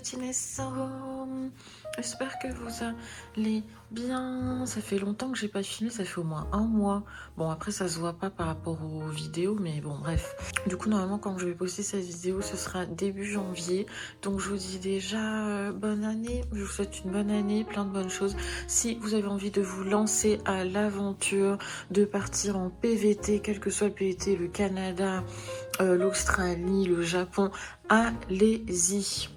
Congratulations. J'espère que vous allez bien. Ça fait longtemps que j'ai pas filmé, ça fait au moins un mois. Bon, après ça se voit pas par rapport aux vidéos, mais bon, bref. Du coup, normalement, quand je vais poster cette vidéo, ce sera début janvier. Donc je vous dis déjà bonne année. Je vous souhaite une bonne année, plein de bonnes choses. Si vous avez envie de vous lancer à l'aventure, de partir en PVT, quel que soit le PVT, le Canada, l'Australie, le Japon, allez-y.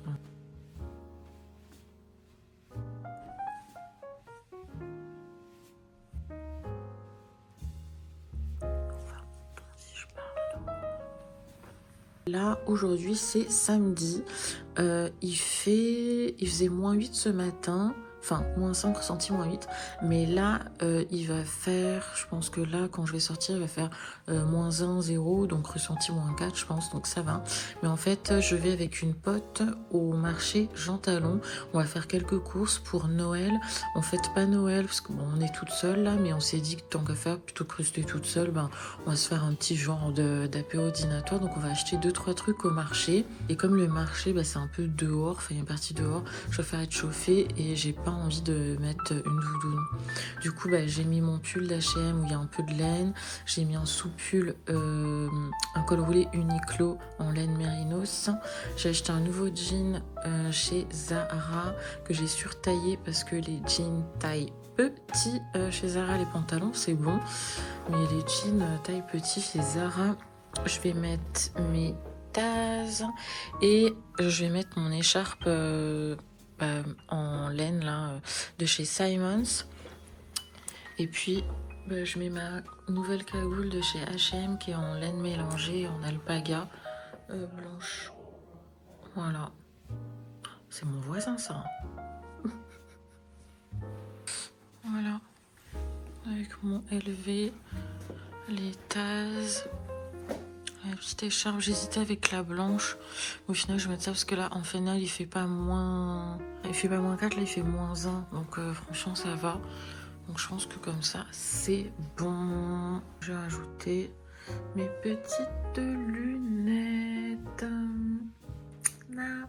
Là, aujourd'hui, c'est samedi. Il faisait -8 ce matin. Enfin, -5 ressenti, -8. Mais là, il va faire... Je pense que là, quand je vais sortir, il va faire -1, 0. Donc, ressenti -4, je pense. Donc, ça va. Mais en fait, je vais avec une pote au marché Jean Talon. On va faire quelques courses pour Noël. On fête pas Noël parce qu'on on est toute seule là. Mais on s'est dit que tant qu'à faire, plutôt que rester toute seule, ben, on va se faire un petit genre d'apéro dînatoire. Donc, on va acheter 2-3 trucs au marché. Et comme le marché, bah, c'est un peu dehors, enfin il y a une partie dehors, je préfère être chauffée et j'ai pas envie de mettre une doudoune. Du coup, bah, j'ai mis mon pull d'H&M où il y a un peu de laine, j'ai mis un sous-pull, un col roulé Uniqlo en laine mérinos. J'ai acheté un nouveau jean chez Zara que j'ai surtaillé parce que les jeans taille petit chez Zara, les pantalons c'est bon, mais les jeans taille petit chez Zara, je vais mettre mes tases et je vais mettre mon écharpe en laine là de chez Simons. Et puis je mets ma nouvelle cagoule de chez H&M qui est en laine mélangée en alpaga blanche. Voilà, c'est mon voisin ça. Voilà, avec mon LV, les tases. La petite écharpe, j'hésitais avec la blanche. Au final, je vais mettre ça parce que là, en final, il fait pas moins... Il fait pas -4, là, il fait -1. Donc, franchement, ça va. Donc, je pense que comme ça, c'est bon. Je vais rajouter mes petites lunettes. Là.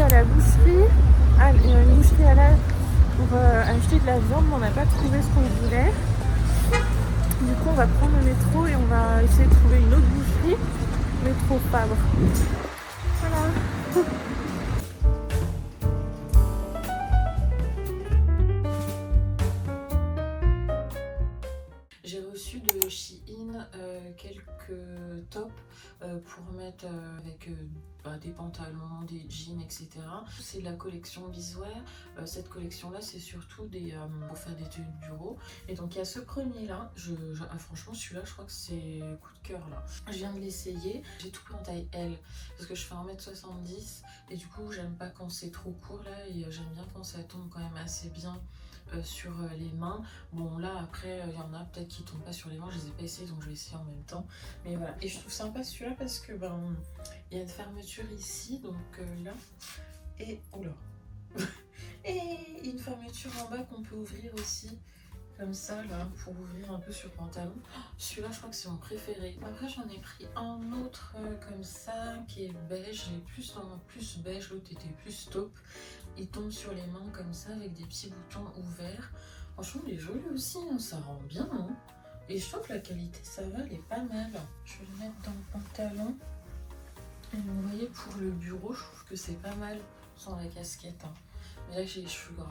À la boucherie, une boucherie à la pour acheter de la viande, mais on n'a pas trouvé ce qu'on voulait. Du coup, on va prendre le métro et on va essayer de trouver une autre boucherie, métro Fabre. Voilà. J'ai reçu de Shein quelques tops pour mettre avec des pantalons, des jeans, etc. C'est de la collection Bizwear. Cette collection là c'est surtout pour faire des tenues de bureau. Et donc il y a ce premier là, franchement celui-là je crois que c'est coup de cœur là. Je viens de l'essayer, j'ai tout pris en taille L parce que je fais 1m70 et du coup j'aime pas quand c'est trop court là et j'aime bien quand ça tombe quand même assez bien sur les mains. Bon là après il y en a peut-être qui tombent pas sur les mains, je les ai pas essayé donc je vais essayer en même temps. Mais voilà, et je trouve sympa celui-là parce que il y a une fermeture ici donc là et oula et une fermeture en bas qu'on peut ouvrir aussi comme ça là pour ouvrir un peu sur le pantalon. Celui-là je crois que c'est mon préféré. Après j'en ai pris un autre comme ça qui est beige, plus beige, l'autre était plus taupe. Il tombe sur les mains comme ça avec des petits boutons ouverts. Franchement il est joli aussi, hein, ça rend bien hein. Et je trouve que la qualité ça va, elle est pas mal. Je vais le mettre dans le pantalon. Et vous voyez pour le bureau je trouve que c'est pas mal sans la casquette hein. Mais là, j'ai les cheveux gras.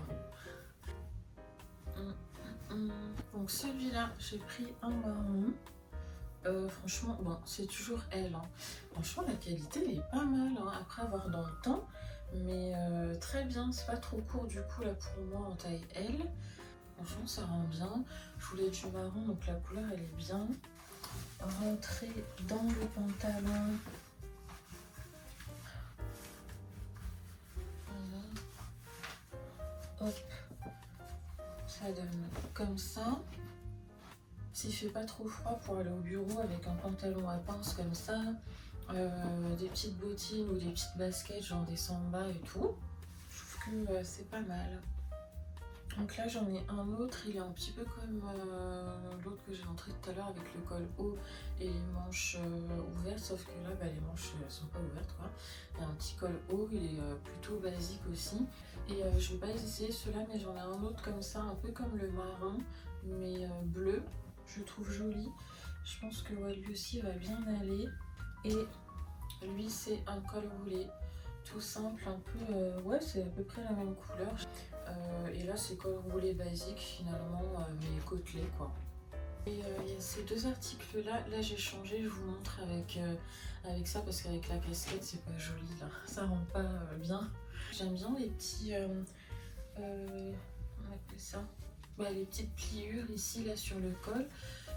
Donc celui-là, j'ai pris un marron. Franchement, bon, c'est toujours elle. Hein. Franchement, la qualité, elle est pas mal. Hein, après avoir dans le temps. Mais très bien, c'est pas trop court du coup là pour moi en taille L. Franchement, ça rend bien. Je voulais du marron, donc la couleur, elle est bien. Rentrer dans le pantalon. Voilà. Hop. Ça donne comme ça. S'il fait pas trop froid pour aller au bureau avec un pantalon à pince comme ça, des petites bottines ou des petites baskets genre des samba et tout, je trouve que c'est pas mal. Donc là j'en ai un autre, il est un petit peu comme l'autre que j'ai montré tout à l'heure avec le col haut et les manches ouvertes, sauf que là les manches sont pas ouvertes quoi. Il y a un petit col haut, il est plutôt basique aussi. Et je vais pas essayer ceux-là, mais j'en ai un autre comme ça, un peu comme le marron, mais bleu. Je le trouve joli. Je pense que ouais, lui aussi va bien aller. Et lui, c'est un col roulé. Tout simple, un peu... ouais, c'est à peu près la même couleur. Et là, c'est col roulé basique, finalement, mais côtelé, quoi. Et il y a ces deux articles-là. Là, j'ai changé. Je vous montre avec ça, parce qu'avec la casquette, c'est pas joli, là. Ça rend pas bien. J'aime bien les petits... on appelle ça les petites pliures ici là sur le col,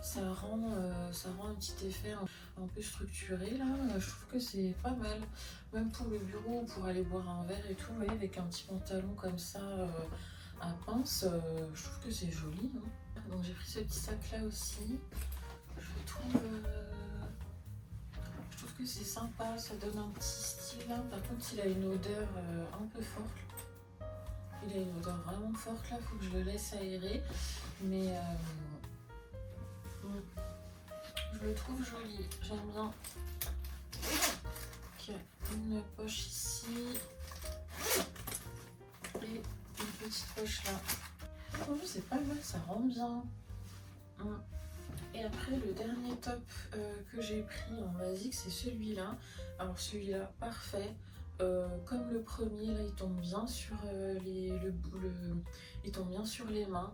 ça rend un petit effet un peu structuré là. Je trouve que c'est pas mal, même pour le bureau, pour aller boire un verre et tout, vous voyez, avec un petit pantalon comme ça à pince, je trouve que c'est joli. Hein. Donc j'ai pris ce petit sac là aussi, je trouve que c'est sympa, ça donne un petit style là. Par contre il a une odeur un peu forte. Il a une odeur vraiment forte là, faut que je le laisse aérer. Mais je le trouve joli, j'aime bien. Il y a une poche ici et une petite poche là. Franchement, c'est pas mal, ça rend bien. Et après, le dernier top que j'ai pris en basique, c'est celui-là. Alors celui-là, parfait. Comme le premier, là, il tombe bien sur il tombe bien sur les mains.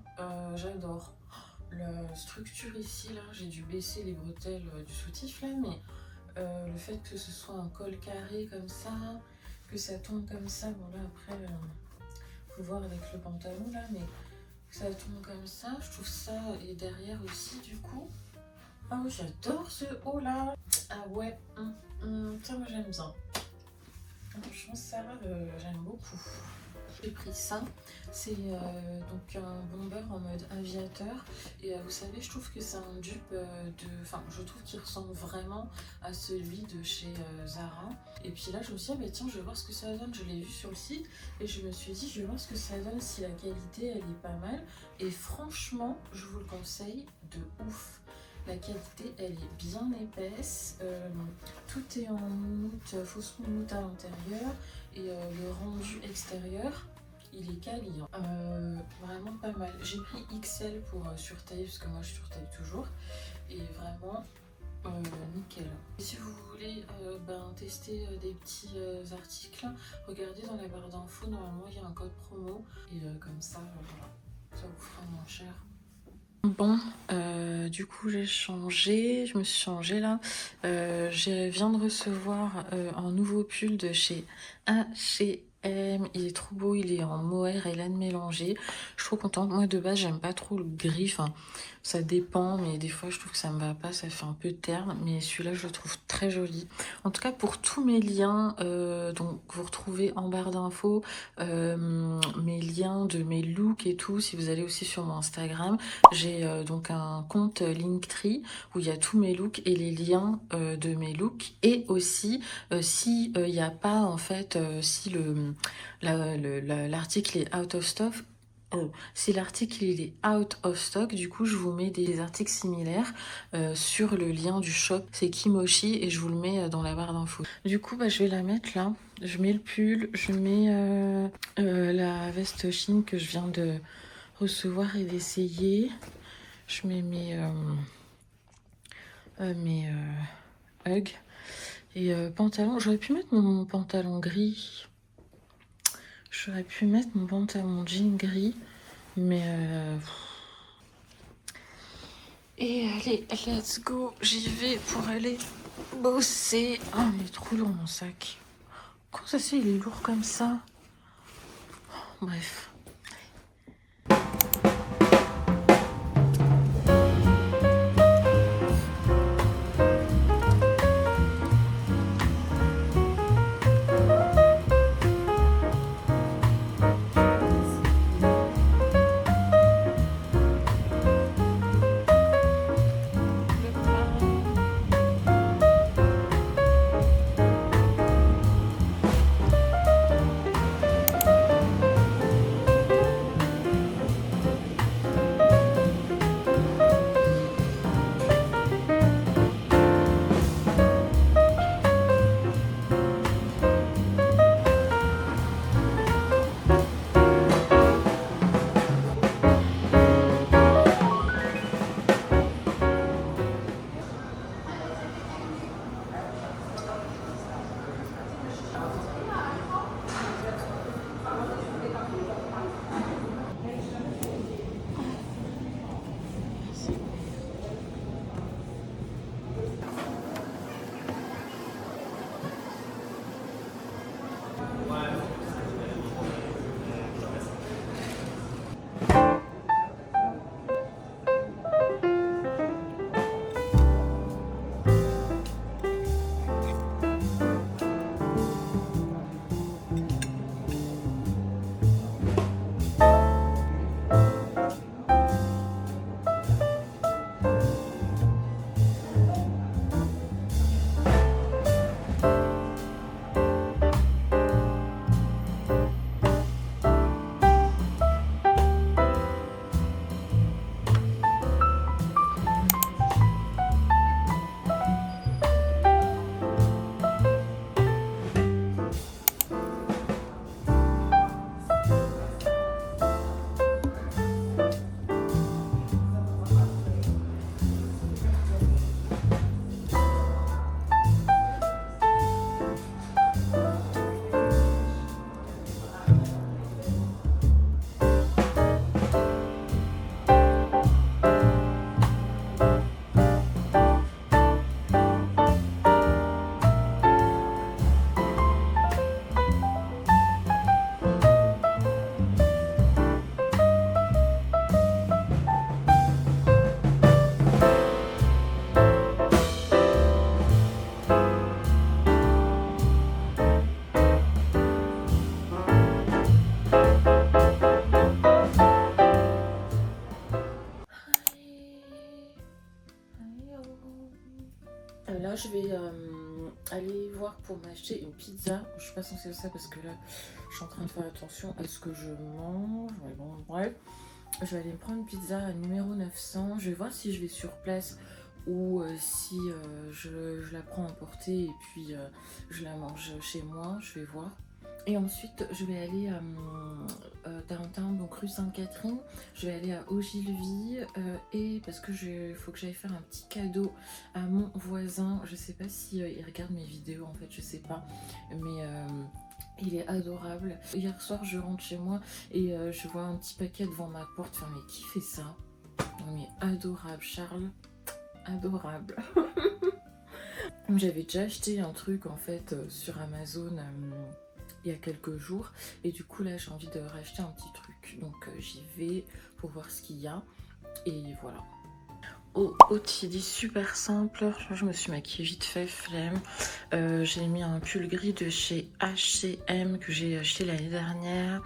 J'adore. La structure ici, là, j'ai dû baisser les bretelles du soutif, là, mais le fait que ce soit un col carré comme ça, que ça tombe comme ça, bon là, après, faut voir avec le pantalon, là, mais que ça tombe comme ça, je trouve ça, et derrière aussi, du coup. Ah oui, j'adore ce haut, là. Ah ouais, ça, moi, j'aime bien. Franchement, ça, j'aime beaucoup. J'ai pris ça, c'est donc un bomber en mode aviateur et vous savez, je trouve que c'est un dupe enfin je trouve qu'il ressemble vraiment à celui de chez Zara. Et puis là je me suis dit, ah bah tiens, je vais voir ce que ça donne, je l'ai vu sur le site et je me suis dit, je vais voir ce que ça donne, si la qualité elle est pas mal. Et franchement, je vous le conseille de ouf. La qualité, elle est bien épaisse. Tout est en moumoute, fausse moumoute à l'intérieur. Et le rendu extérieur, il est quali. Vraiment pas mal. J'ai pris XL pour surtaille, parce que moi je surtaille toujours. Et vraiment nickel. Et si vous voulez tester des petits articles, regardez dans la barre d'infos. Normalement, il y a un code promo. Et comme ça, voilà, ça vous fera moins cher. Bon, du coup j'ai changé, je me suis changée là. Je viens de recevoir un nouveau pull de chez H&M. Il est trop beau, il est en mohair et laine mélangée. Je suis trop contente. Moi de base j'aime pas trop le gris, enfin ça dépend, mais des fois je trouve que ça me va pas, ça fait un peu terne. Mais celui-là je le trouve très joli. En tout cas pour tous mes liens, donc vous retrouvez en barre d'infos mes liens de mes looks et tout. Si vous allez aussi sur mon Instagram, j'ai donc un compte Linktree où il y a tous mes looks et les liens de mes looks. Et aussi, si il n'y a pas, en fait, si l'article est out of stock, si l'article il est out of stock, du coup je vous mets des articles similaires sur le lien du shop, c'est Kimochi, et je vous le mets dans la barre d'infos. Du coup je vais la mettre là, je mets le pull, je mets la veste chine que je viens de recevoir et d'essayer. Je mets mes Ugg et pantalon. J'aurais pu mettre mon pantalon gris. J'aurais pu mettre mon pantalon, mon jean gris, mais et allez, let's go, j'y vais pour aller bosser. Oh, il est trop lourd mon sac. Comment ça se fait, il est lourd comme ça? Bref. Là, je vais aller voir pour m'acheter une pizza. Je suis pas censée faire ça parce que là, je suis en train de faire attention à ce que je mange. Ouais, bon, bref, je vais aller me prendre une pizza à numéro 900. Je vais voir si je vais sur place ou si je la prends emportée et puis je la mange chez moi. Je vais voir. Et ensuite, je vais aller à downtown, donc rue Sainte-Catherine. Je vais aller à Ogilvy et parce que faut que j'aille faire un petit cadeau à mon voisin. Je sais pas si il regarde mes vidéos en fait, je sais pas, mais il est adorable. Hier soir, je rentre chez moi et je vois un petit paquet devant ma porte. Enfin, mais qui fait ça? Non mais adorable, Charles, adorable. J'avais déjà acheté un truc en fait sur Amazon. Il y a quelques jours et du coup là j'ai envie de racheter un petit truc, donc j'y vais pour voir ce qu'il y a et voilà. Outfit super simple, je me suis maquillée vite fait, flemme. J'ai mis un pull gris de chez H&M que j'ai acheté l'année dernière,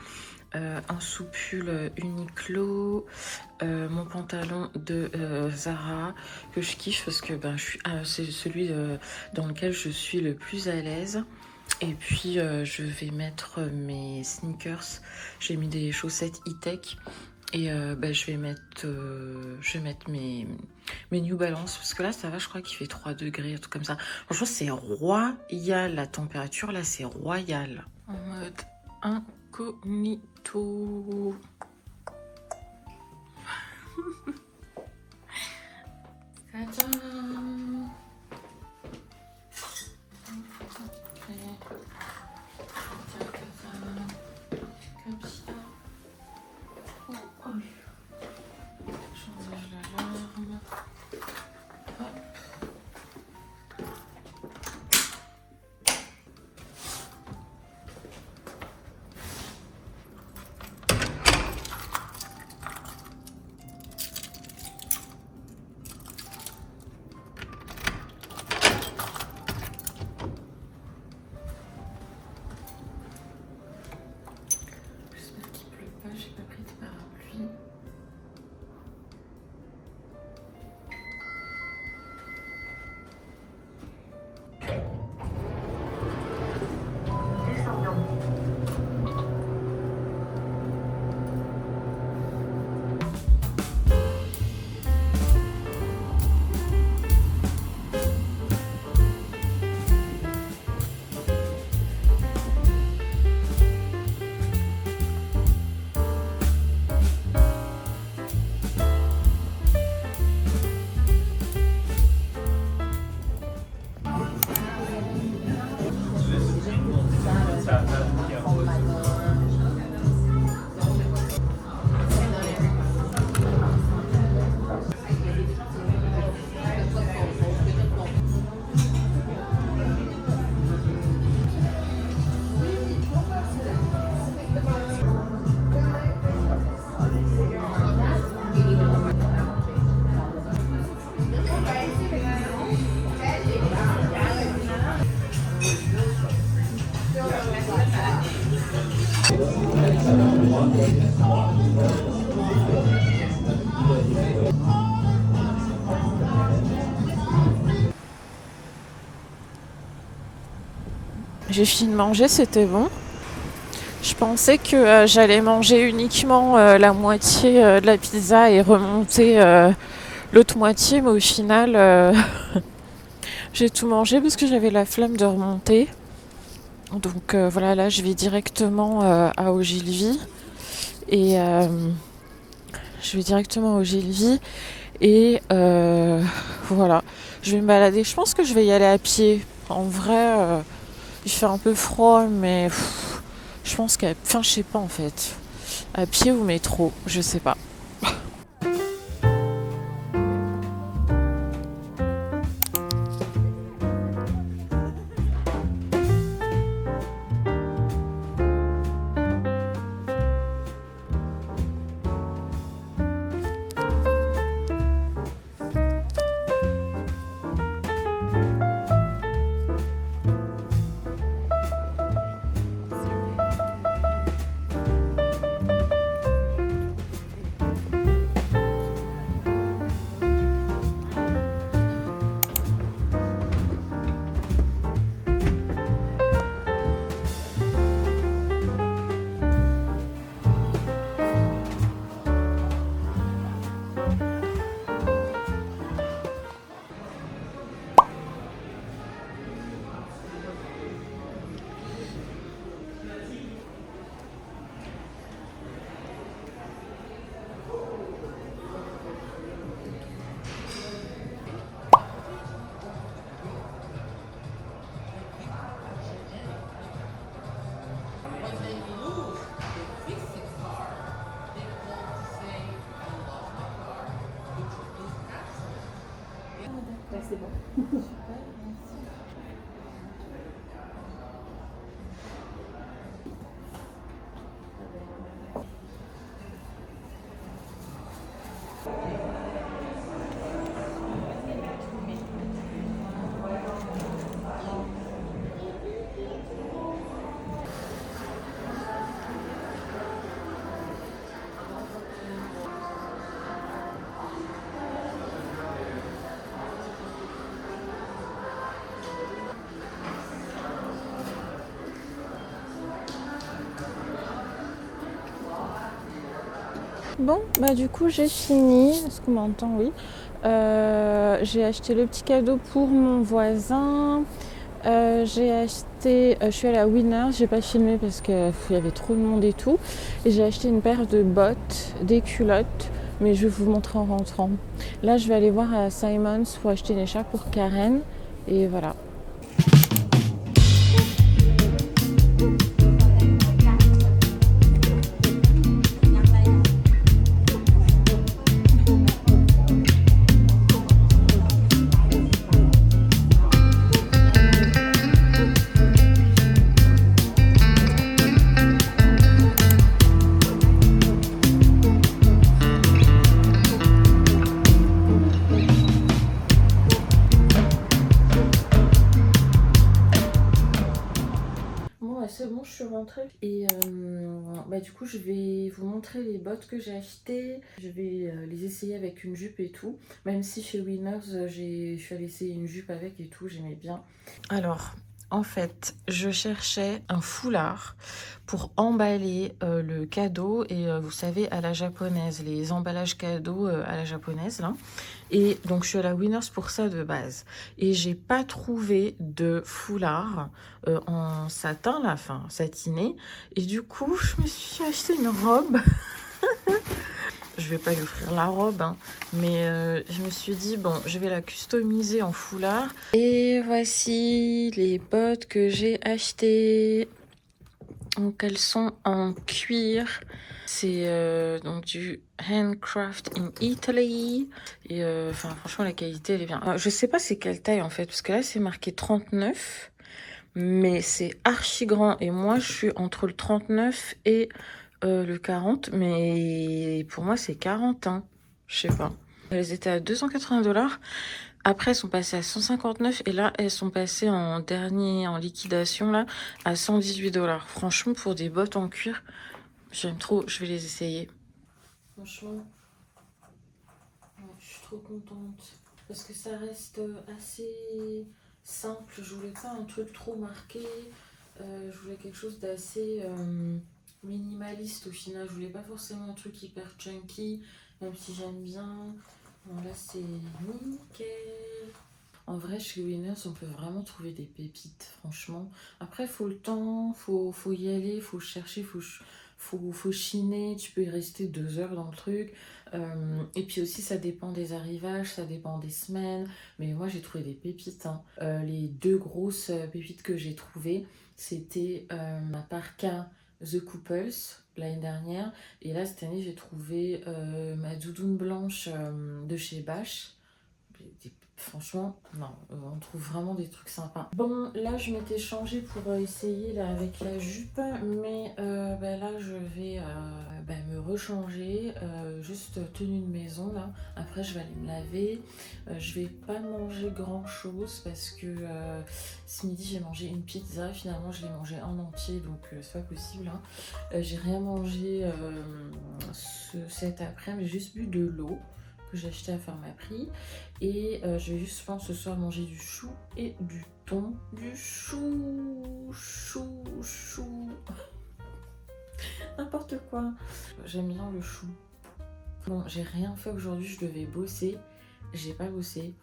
un sous-pull Uniqlo, mon pantalon de Zara que je kiffe parce que ben, c'est celui dans lequel je suis le plus à l'aise. Et puis je vais mettre mes sneakers. J'ai mis des chaussettes e-tech et je vais mettre mes New Balance parce que là ça va, je crois qu'il fait 3 degrés, un truc comme ça. Franchement c'est royal la température, là c'est royal. En mode incognito. Tadam. J'ai fini de manger, c'était bon. Je pensais que j'allais manger uniquement la moitié de la pizza et remonter l'autre moitié, mais au final, j'ai tout mangé parce que j'avais la flemme de remonter. Donc voilà, là, je vais directement à Ogilvy. Et je vais directement à Ogilvy. Et voilà, je vais me balader. Je pense que je vais y aller à pied. En vrai, il fait un peu froid, mais je pense qu'à... Enfin, je sais pas en fait. À pied ou métro, je sais pas. Bon, bah du coup j'ai fini. Est-ce qu'on m'entend? Oui. J'ai acheté le petit cadeau pour mon voisin. J'ai acheté, je suis allée à Winners, j'ai pas filmé parce qu'il y avait trop de monde et tout. Et j'ai acheté une paire de bottes, des culottes, mais je vais vous montrer en rentrant. Là, je vais aller voir à Simons pour acheter une écharpe pour Karen. Et voilà. C'est bon, je suis rentrée et du coup je vais vous montrer les bottes que j'ai achetées. Je vais les essayer avec une jupe et tout, même si chez Winners je suis allée essayer une jupe avec et tout, j'aimais bien. Alors en fait je cherchais un foulard pour emballer le cadeau et vous savez à la japonaise, les emballages cadeaux à la japonaise là. Et donc je suis à la Winners pour ça de base. Et j'ai pas trouvé de foulard en satin, là, enfin satiné. Et du coup, je me suis acheté une robe. Je vais pas lui offrir la robe, hein, mais je me suis dit, bon, je vais la customiser en foulard. Et voici les bottes que j'ai achetées. Donc elles sont en cuir. C'est donc du handcraft in Italy. Et franchement, la qualité, elle est bien. Alors, je sais pas c'est quelle taille en fait, parce que là, c'est marqué 39. Mais c'est archi grand. Et moi, je suis entre le 39 et le 40. Mais pour moi, c'est 40, hein. Je sais pas. Elles étaient à 280$. Après, elles sont passées à 159 et là, elles sont passées en dernier, en liquidation, là, à 118$. Franchement, pour des bottes en cuir, J'aime trop, je vais les essayer. Franchement, ouais, je suis trop contente. Parce que ça reste assez simple. Je voulais pas un truc trop marqué. Je voulais quelque chose d'assez minimaliste au final. Je voulais pas forcément un truc hyper chunky, même si j'aime bien. Bon, là, c'est nickel. En vrai, chez Winners, on peut vraiment trouver des pépites, franchement. Après, il faut le temps, faut y aller, faut chercher, faut chiner. Tu peux y rester 2 heures dans le truc. Et puis aussi, ça dépend des arrivages, ça dépend des semaines. Mais moi, j'ai trouvé des pépites, hein. Les deux grosses pépites que j'ai trouvées, c'était ma parka The Couples l'année dernière. Et là, cette année, j'ai trouvé ma doudoune blanche de chez Bash. Franchement, non, on trouve vraiment des trucs sympas. Bon, là, je m'étais changée pour essayer là, avec la jupe, mais bah, là, je vais bah, me rechanger, juste tenue de maison, là. Après, je vais aller me laver. Je vais pas manger grand-chose parce que ce midi, j'ai mangé une pizza. Finalement, je l'ai mangée en entier, donc c'est pas possible, hein. J'ai rien mangé cet après-midi, j'ai juste bu de l'eau que j'ai acheté à Pharmaprix. Et je vais juste, je pense, ce soir manger du chou et du thon. Du chou. N'importe quoi. J'aime bien le chou. Bon, j'ai rien fait aujourd'hui, je devais bosser. J'ai pas bossé.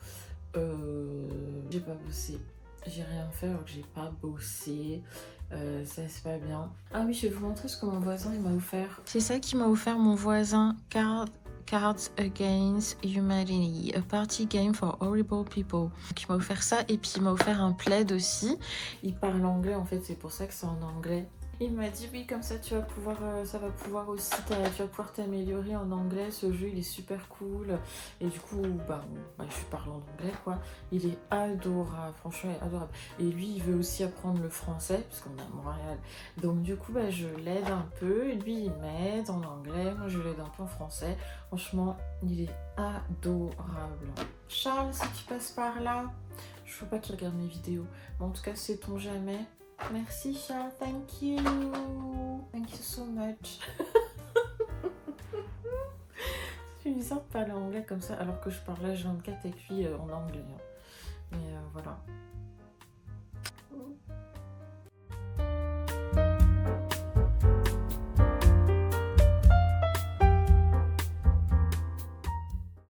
J'ai pas bossé. J'ai rien fait alors que j'ai pas bossé. Ça c'est pas bien. Ah oui, je vais vous montrer ce que mon voisin il m'a offert. C'est ça qui m'a offert mon voisin. Cards Against Humanity, a party game for horrible people. Donc, il m'a offert ça et puis il m'a offert un plaid aussi. Il parle anglais en fait, c'est pour ça que c'est en anglais. Il m'a dit oui, comme ça tu vas pouvoir, ça va pouvoir aussi, tu vas pouvoir t'améliorer en anglais. Ce jeu il est super cool. Et du coup, je parle en anglais quoi. Il est adorable, franchement il est adorable. Et lui il veut aussi apprendre le français parce qu'on est à Montréal. Donc du coup je l'aide un peu. Et lui il m'aide en anglais, moi je l'aide un peu en français. Franchement, il est adorable. Charles, si tu passes par là, je ne veux pas qu'il regarde mes vidéos. Mais en tout cas, sait-on jamais. Merci Charles, thank you. Thank you so much. C'est bizarre de parler anglais comme ça alors que je parle H24 avec lui en anglais. Mais voilà.